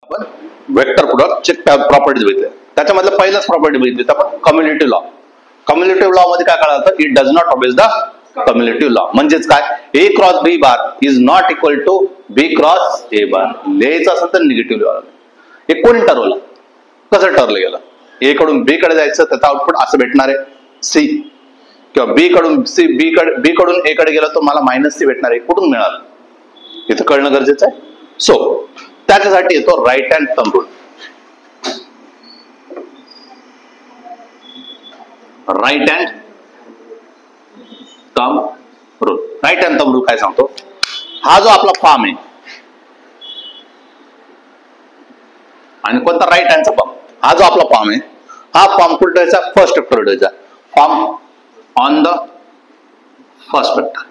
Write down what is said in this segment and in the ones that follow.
आपण वेक्टर प्रोडक्टचे प्रॉपर्टीज बघितले. त्याच्यामधलं पहिलंच प्रॉपर्टी बघितली आपण कम्युलेटिव्ह लॉ. कम्युलेटिव्ह लॉ मध्ये काय कळलं? It does not obey the cumulative law. म्हणजेच काय? A cross B bar is not equal to B cross A bar. लिहायचं असेल तर निगेटिव्ह लिहावं लागेल. हे कोणी ठरवलं? कसं ठरलं गेलं? ए कडून बी कडे जायचं, त्याचं आउटपुट असं भेटणार आहे सी, किंवा बी कडून सी बी कडून ए कडे गेलं तर मला मायनस सी भेटणार आहे. कुठून मिळालं? इथं कळणं गरजेचं आहे. सो त्याच्यासाठी येतो right hand thumb rule. Right hand thumb rule. Right hand thumb rule काय सांगतो? हा जो आपला फॉर्म आहे आणि कोणता राईट हँडचा फॉर्म, हा जो आपला फॉर्म आहे, हा फॉर्म कुठे द्यायचा? फर्स्ट वेक्टर द्यायचा. Form on the first vector.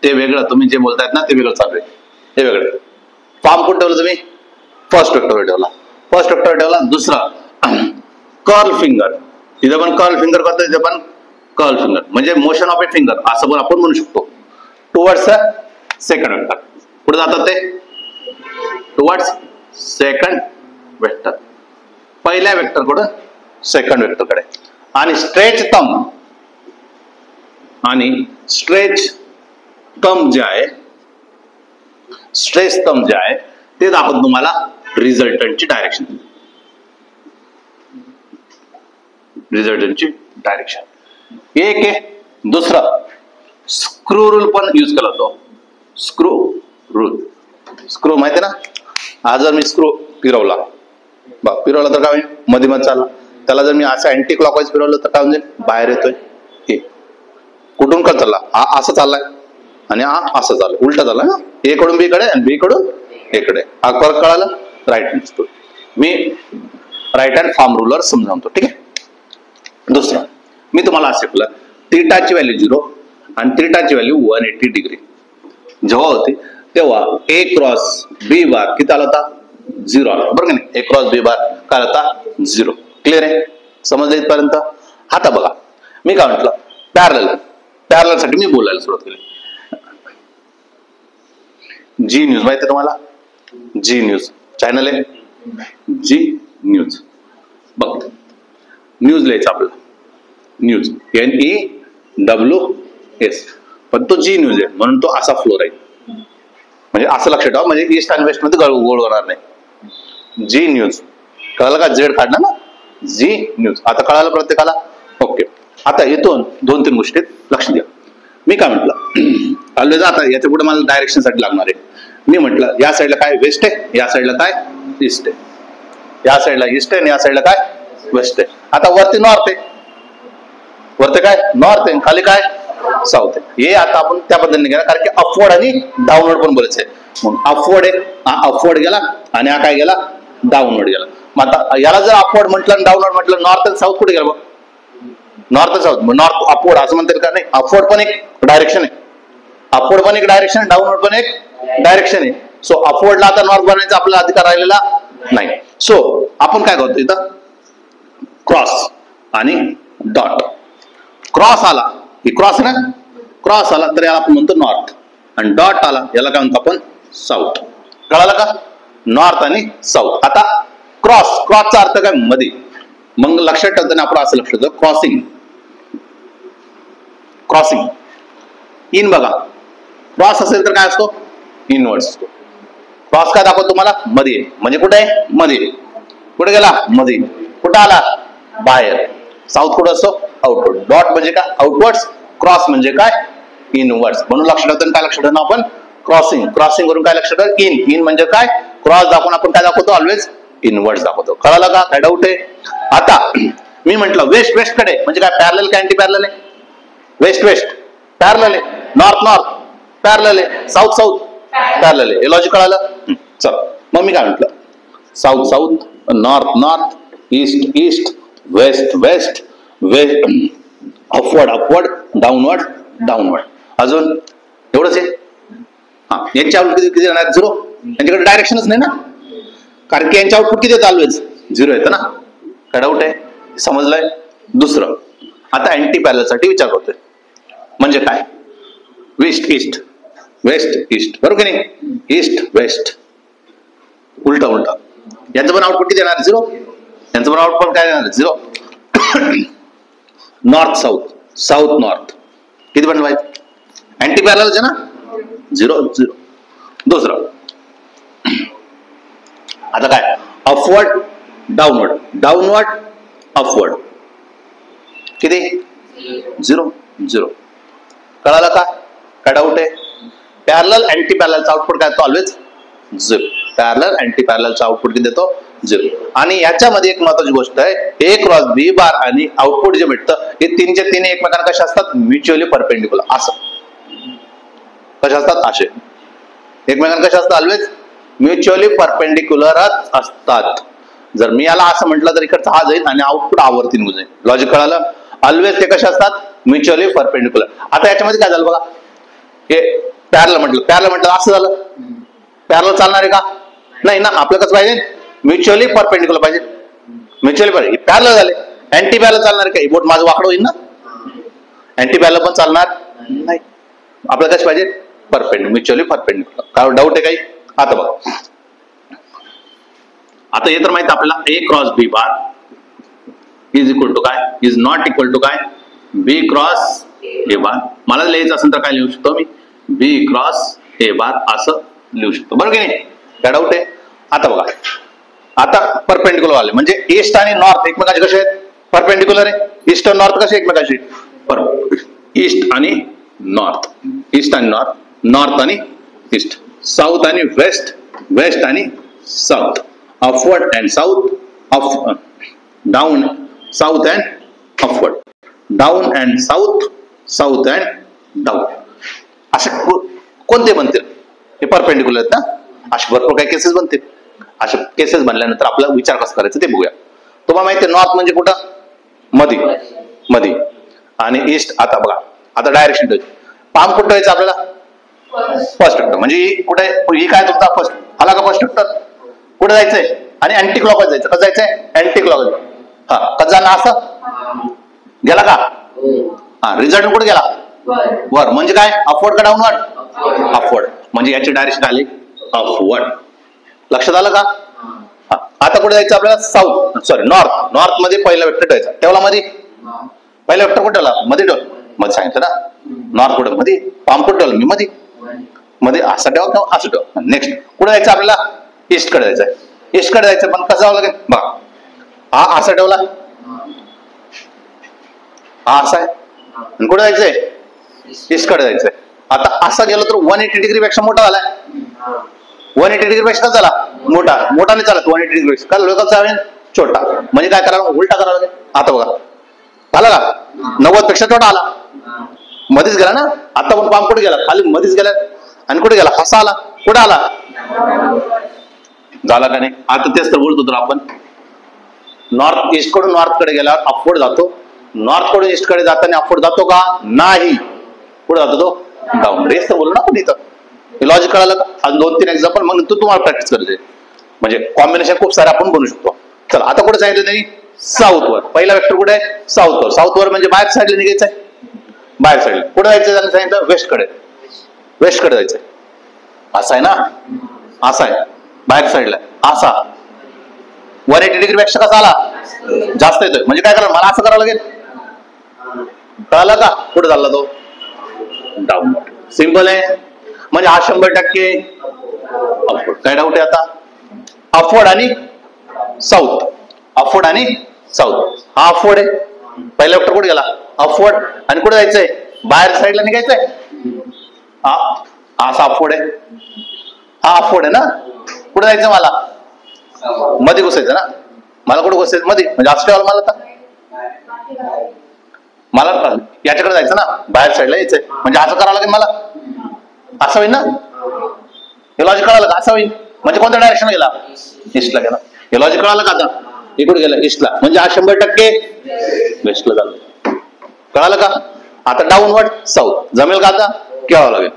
ते वेगळं, तुम्ही जे बोलतायत ना ते वेगळं चालू आहे, हे वेगळं. फॉर्म कुठे ठेवलं तुम्ही? फर्स्ट वेक्टर ठेवला. फर्स्ट वेक्टर ठेवला. दुसरा कर्ल फिंगर. तिथे पण कर्ल फिंगर करतो, तिथे पण कर्ल फिंगर म्हणजे मोशन ऑफ ए फिंगर असं पण आपण म्हणू शकतो. Towards second vector. पुढे जातात ते टुवर्ड्स सेकंड वेक्टर. पहिल्या वेक्टर कडून सेकंड वेक्टर कडे. आणि स्ट्रेच थंब जे आहे, स्ट्रेच थंब जे आहे ते दाखवतो तुम्हाला रिझल्टंटची डायरेक्शन. रिझल्टंटची डायरेक्शन एक आहे. दुसरं स्क्रू रूल पण यूज केला जातो. Screw rule. स्क्रू माहिती ना? हा जर मी स्क्रू फिरवला तर काय होईल? मध्ये मध्ये चालला. त्याला जर मी असं अँटी क्लॉकवाईज फिरवलं तर काय म्हणजे बाहेर येतोय. हे कुठून का चालला? हा असं चाललाय आणि हा असं चाललं, उलट झालं ना. ए कडून बी कडे आणि बी कडून ए कडे. हा फरक कळाला? Right hand screw. मी राईट हँड फॉर्म रूलर समजावतो. ठीक आहे. दुसरं मी तुम्हाला असं शिकवलं, थीटाची व्हॅल्यू 0 आणि थीटाची व्हॅल्यू 180 डिग्री जेव्हा होती तेव्हा ए क्रॉस बी बार किती आला होता? 0 आला. बरोबर नाही? ए क्रॉस बी बार काय होता? 0. क्लिअर आहे? समजलं इथपर्यंत? आता बघा मी काय म्हटलं, पॅरलल साठी मी बोलायला सुरुवात केली. जी न्यूज माहिती आहे तुम्हाला? जी न्यूज चॅनल आहे. जी न्यूज बघ, न्यूज लिहायचं आपलं. न्यूज NEWS, पण तो जी न्यूज आहे म्हणून तो असा फ्लो राहील. म्हणजे असं लक्षात ठेवा, म्हणजे ईस्ट आणि वेस्ट मध्ये गोळ होणार नाही. जी न्यूज कळालं का? झेड काढला ना, जी न्यूज. आता कळालं प्रत्येकाला? ओके. आता इथून 2-3 गोष्टीत लक्ष द्या. मी काय म्हटलं, ऑलवेज आता याच्या पुढे मला डायरेक्शन साठी लागणार आहे. मी म्हटलं या साईडला काय वेस्ट आहे, या साईडला काय ईस्ट आहे, या साईडला ईस्ट आहे आणि या साईडला काय वेस्ट आहे. आता वरती नॉर्थ आहे, वरती काय नॉर्थ आहे, खाली काय साऊथ आहे. हे आता आपण त्या पद्धतीने गेला, कारण की अपवर्ड आणि डाऊनवर्ड पण बोलायचं आहे. मग अपवर्ड आहे, हा अपवर्ड गेला आणि हा काय गेला? डाऊनवर्ड गेला. मग आता याला जर अपवर्ड म्हटलं आणि डाऊनवर्ड म्हटलं, नॉर्थ आणि साऊथ कुठे गेला? नॉर्थ आणि साऊथ. नॉर्थ अपवर्ड असं म्हणतात का? नाही, अपवर्ड पण एक डायरेक्शन आहे, अपवर्ड पण एक डायरेक्शन, डाऊनवर्ड पण एक डायरेक्शन आहे. सो अपवर्डला आता नॉर्थ बनवायचा आपला अधिकार राहिलेला नाही. सो आपण काय करतो इथं? क्रॉस आणि डॉट. क्रॉस आला की क्रॉस ना, क्रॉस आला तर याला आपण म्हणतो नॉर्थ, आणि डॉट आला याला काय म्हणतो आपण? साऊथ. कळालं का? नॉर्थ आणि साऊथ. आता क्रॉसचा अर्थ काय? मध्ये. मग लक्षात ठेवताना आपण असं लक्षात ठेवतो, क्रॉसिंग इन. बघा क्रॉस असेल तर काय असतो? इनवर्ड्स असतो. क्रॉस काय दाखवतो तुम्हाला? मध्ये. म्हणजे कुठे आहे? मध्ये. कुठे गेला? मध्ये. कुठे आला? बाहेर. साऊथ कुठे असतो? आउटवर्ड. डॉट म्हणजे काय? आउटवर्ड्स. क्रॉस म्हणजे काय? इनवर्ड्स. म्हणून लक्षात ठेवताना काय लक्षात ठेवणं आपण? क्रॉसिंग वरून काय लक्षात ठेव? इन म्हणजे काय? क्रॉस दाखवून आपण काय दाखवतो? ऑलवेज इनवर्ड्स दाखवतो. कळालं का? काय डाऊट आहे? आता मी म्हंटल वेस्ट कडे म्हणजे काय? पॅरलल का अँटी पॅरलल आहे? वेस्ट पॅरलल आहे, नॉर्थ पॅरलल आहे, साऊथ पॅरलल आहे. हे लॉजिक कळालं? चल मग मी काय म्हंटल, south north east west upward downward. अजून एवढंच आहे. हा, यांच्या आउटपुट किती येणार? 0. यांच्याकडे डायरेक्शनच नाही ना, कारण की यांच्या आउटपुट किती येतं? ऑलवेज 0 येतं ना. काय डाऊट आहे? समजलंय? दुसरं आता अँटी पॅरलल साठी विचार करतोय. म्हणजे काय? वेस्ट ईस्ट बरोबर की नाही? ईस्ट वेस्ट उलटा उलटा. यांचं पण आउटपुट किती येणार? 0. यांचं पण आउटपुट काय येणार? 0. नॉर्थ साऊथ, साऊथ नॉर्थ किती बनवायचं? अँटी पॅरलल आहे ना, 0 0. दुसरं आता काय? अपवर्ड डाऊनवर्ड, डाऊनवर्ड अपवर्ड किती? 0 0. कळालं का? काय डाऊट आहे? पॅरलल अँटी पॅरललचा आउटपुट काय? तो ऑलवेज 0. पॅरलल अँटी पॅरललचा आउटपुट किती देतो? 0. आणि याच्यामध्ये एक महत्वाची गोष्ट आहे, A क्रॉस B बार आणि आउटपुट जे भेटतं हे तीनचे तीन एकमेकांना कशा असतात? Mutually perpendicular. असं कशा असतात? असे एकमेकांना कशा असतात? ऑलवेज म्युच्युअली परपेंडिक्युलरच असतात. जर मी याला असं म्हटलं तर इकडचा हा जाईल आणि आउटपुट आवर्ती निघून जाईल. लॉजिक कळालं? ऑलवेज ते कशा असतात? Mutually perpendicular. आता याच्यामध्ये काय झालं बघा, हे पॅरलल म्हटलं असं झालं. पॅरलल चालणार आहे का? नाही ना. आपलं कसं पाहिजे? म्युच्युअली परपेंडिक्युलर पाहिजे. म्युच्युअली पॅरलल झाले. अँटी पॅरलल चालणार आहे का? बोट माझं वाकडं होईल ना. अँटी पॅरलल पण चालणार नाही. आपल्याला कसं पाहिजे? Perpendicular, mutually perpendicular. काय डाऊट आहे काही? आता बघा, आता हे तर माहिती आपल्याला A cross B bar is equal to काय? इज नॉट इक्वल टू काय? B cross A bar. मला लिहायचं असेल तर काय लिहू शकतो मी? B क्रॉस A बार असं लिहू शकतो. बरोबर की नाही? काय डाऊट आहे? आता बघा, आता परपेंडिक्युलर आले म्हणजे ईस्ट आणि नॉर्थ एकमेकांचे कसे आहेत? परपेंडिक्युलर आहे. ईस्ट आणि नॉर्थ कसे एकमेकांशी? ईस्ट आणि नॉर्थ, ईस्ट आणि नॉर्थ, नॉर्थ आणि ईस्ट, साऊथ आणि वेस्ट, वेस्ट आणि south, upward and south, up down south and upward, down and south, south and down. असे कोणते बनतील? हे परपेंडिक्युलर आहेत ना. असे भरपूर काही केसेस बनतील. अशा केसेस बनल्यानंतर आपला विचार कसा करायचा ते बघूया. तुम्हाला माहिती आहे नॉर्थ म्हणजे कुठं? मध्ये, मध्ये. आणि ईस्ट आता बघा, आता डायरेक्शन ठेवायची. पाम कुठं व्हायचं आपल्याला? First vector. म्हणजे कुठे? ही काय तुमचा फर्स्ट आला का? फर्स्ट वेक्टर कुठे जायचंय? आणि अँटी क्लॉकवाईज जायचं. कसं जायचंय? Anti clockwise. हा, कसं जाणं? असं गेला का? हा, रिझल्ट कुठे गेला? वर. म्हणजे काय? अपवर्ड का डाऊनवर्ड? अपवर्ड. म्हणजे याची डायरेक्शन आली अपवर्ड. लक्षात आलं का? आता कुठे जायचं आपल्याला? South, sorry north. नॉर्थ मध्ये पहिला वेक्टर ठेवायचा. ठेवला मध्ये. पहिला वेक्टर कुठे ठेवला? मध्ये ठेवला. मध्ये सांगितलं ना. नॉर्थ कुठे? मध्ये. पाम कुठे ठेवलं? मी मध्ये. मध्ये असं ठेवा किंवा असं ठेवा. नेक्स्ट कुठे जायचं आपल्याला? ईस्ट कडे जायचंय. ईस्ट कडे जायचं पण कसं जावं लागेल? बघा, हा असा ठेवला, हा असा आहे. आणि कुठे जायचंय? ईस्ट कडे जायचंय. आता असा गेलो तर 180 डिग्री पेक्षा मोठा झालाय. 180 डिग्री पेक्षा झाला मोठा, मोठा नाही चालत. 180 डिग्री पेक्षा काय लोकल छोटा. म्हणजे काय करावं? उलटा करावं लागेल. आता बघा, आला का? 90 पेक्षा छोटा आला. मध्येच गेला ना. आता पण पाम कुठे गेला? खाली मध्येच गेला. आणि कुठे गेला? असा आला. कुठे आला? झाला का नाही? आता तेच तर बोलतो तर आपण, नॉर्थ ईस्ट कडून नॉर्थ कडे गेल्यावर अपवर्ड जातो. नॉर्थ कडून ईस्ट कडे जाताना अपवर्ड जातो का? नाही. कुठे जातो तो? डाऊन. रेस तर बोलू ना आपण इथं. लॉजिक कळालं का? आज 2-3 एक्झाम्पल मग तू तुम्हाला प्रॅक्टिस करायचे. म्हणजे कॉम्बिनेशन खूप सारे आपण बनवू शकतो. चला आता कुठे सांगितलं त्यांनी? साऊथ वर. पहिला वेक्टर कुठे आहे? साऊथ वर. साऊथ वर म्हणजे बाहेर साईडला निघायचं आहे. बाहेर साईडला. कुठे जायचं त्यांनी सांगितलं? वेस्ट कडे. वेस्ट कडे जायचंय. असा आहे ना. असा आहे बाहेर साईडला. असा 180 डिग्री पेक्षा कसा आला? जास्त येतोय. म्हणजे काय करावं? मला असं करावं लागेल. कळालं का? कुठे चालला तो? डाऊन. सिंपल आहे. म्हणजे हा 100% अपवर्ड. काय डाऊट आहे आता? अपवर्ड आणि साऊथ, अपवर्ड आणि साऊथ. हा अपवर्ड आहे. पहिला वेक्टर कुठे गेला? अपवर्ड. आणि कुठे जायचंय? बाहेर साईडला निघायचंय. हा असा अपवर्ड आहे. हा अपवर्ड आहे ना. कुठे जायचं मला? मध्ये घुसायचं ना. मला कुठे घुसायचं? मध्ये. म्हणजे असं ठेवायला मला आता, मला याच्याकडे जायचं ना. बाहेर साईडला यायचंय. म्हणजे असं करावं लागेल मला. असं होईल ना. हे लॉजिक कळालं का? असं होईल. म्हणजे कोणत्या डायरेक्शन गेला? ईस्टला गेला. हे लॉजिक कळालं का? आता इकडे गेला ईस्टला. म्हणजे हा 100% वेस्टला झाला. कळालं का? आता डाऊनवर्ड साऊथ जमेल का? आता केव्हा लागेल?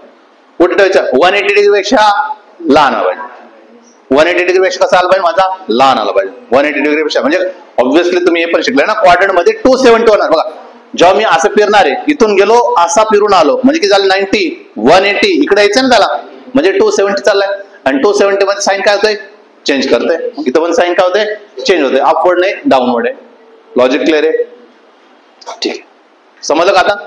कुठे ठेवायचं? 180 डिग्री पेक्षा लहान आला पाहिजे. 180 डिग्री पेक्षा कसा आला पाहिजे? माझा लहान आला पाहिजे. 180 डिग्री पेक्षा म्हणजे ऑब्व्हियसली तुम्ही हे पण शिकले ना, क्वाड्रंट मध्ये 270 होणार. बघा, जेव्हा मी असं फिरणार आहे, इथून गेलो असा फिरून आलो म्हणजे की झालं 90, 180. इकडे यायचं ना त्याला, म्हणजे 270 चाललाय. आणि 270 मध्ये साईन काय होतोय? चेंज करते. इथं पण साईन काय होते, चेंज होते. अपवर्ड नाही डाऊनवर्ड आहे. लॉजिक क्लिअर आहे. ठीक आहे, समजलं का आता?